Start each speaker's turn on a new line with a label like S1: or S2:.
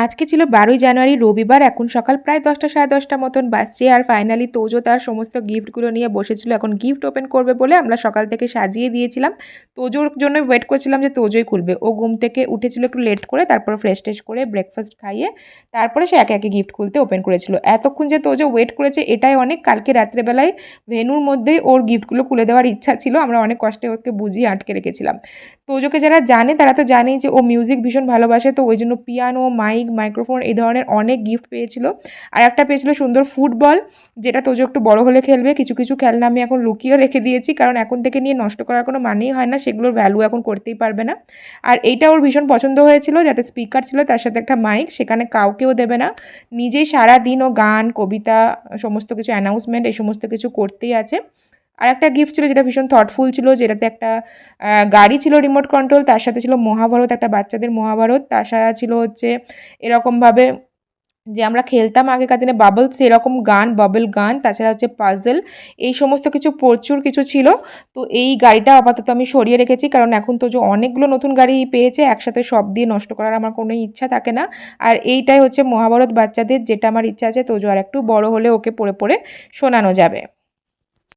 S1: আজকে ছিল 12ই জানুয়ারি রবিবার। এখন সকাল প্রায় 10টা সাড়ে 10টা মতন বাজছে। আর ফাইনালি তোজো তার সমস্ত গিফটগুলো নিয়ে বসেছিল। এখন গিফট ওপেন করবে বলে আমরা সকাল থেকে সাজিয়ে দিয়েছিলাম। তোজোর জন্য ওয়েট করছিলাম যে তোজোই খুলবে। ও ঘুম থেকে উঠেছিল একটু লেট করে, তারপর ফ্রেশ করে ব্রেকফাস্ট খাইয়ে তারপরে সে একে গিফট খুলতে ওপেন করেছিল। এতক্ষণ যে তোজো ওয়েট করেছে এটাই অনেক। কালকে রাত্রেবেলায় ভেন্যুর মধ্যেই ওর গিফটগুলো খুলে দেওয়ার ইচ্ছা ছিল। আমরা অনেক কষ্টে ওকে বুঝিয়ে আটকে রেখেছিলাম। তোজোকে যারা জানে তারা তো জানেই যে ও মিউজিক ভীষণ ভালোবাসে, তো ওই জন্য পিয়ানো, মাইক, মাইক্রোফোন এই ধরনের অনেক গিফট পেয়েছিল। আর একটা পেয়েছিল সুন্দর ফুটবল, যেটা তোজো একটু বড় হলে খেলবে। কিছু খেলনা আমি এখন লুকিয়েও রেখে দিয়েছি, কারণ এখন থেকে নিয়ে নষ্ট করার কোনো মানেই হয় না, সেগুলোর ভ্যালু এখন করতেই পারবে না। আর এইটা ওর ভীষণ পছন্দ হয়েছিল, যাতে স্পিকার ছিল তার সাথে একটা মাইক, সেখানে কাউকেও দেবে না, নিজেই সারাদিন ও গান, কবিতা, সমস্ত কিছু অ্যানাউন্সমেন্ট এই সমস্ত কিছু করতেই আছে। আর একটা গিফট ছিল যেটা ভীষণ থটফুল ছিল, যেটাতে একটা গাড়ি ছিল রিমোট কন্ট্রোল, তার সাথে ছিল মহাভারত, একটা বাচ্চাদের মহাভারত, তাছাড়া ছিল হচ্ছে এরকমভাবে যে আমরা খেলতাম আগেকার দিনে বাবলস, এরকম গান, বাবল গান, তাছাড়া হচ্ছে পাজল, এই সমস্ত কিছু প্রচুর কিছু ছিল। তো এই গাড়িটা আপাতত আমি সরিয়ে রেখেছি, কারণ এখন তো যে অনেকগুলো নতুন গাড়ি পেয়েছে, একসাথে সব দিয়ে নষ্ট করার আমার কোনো ইচ্ছা থাকে না। আর এইটাই হচ্ছে মহাভারত বাচ্চাদের, যেটা আমার ইচ্ছা আছে তোজো আর একটু বড় হলে ওকে পড়ে শোনানো যাবে।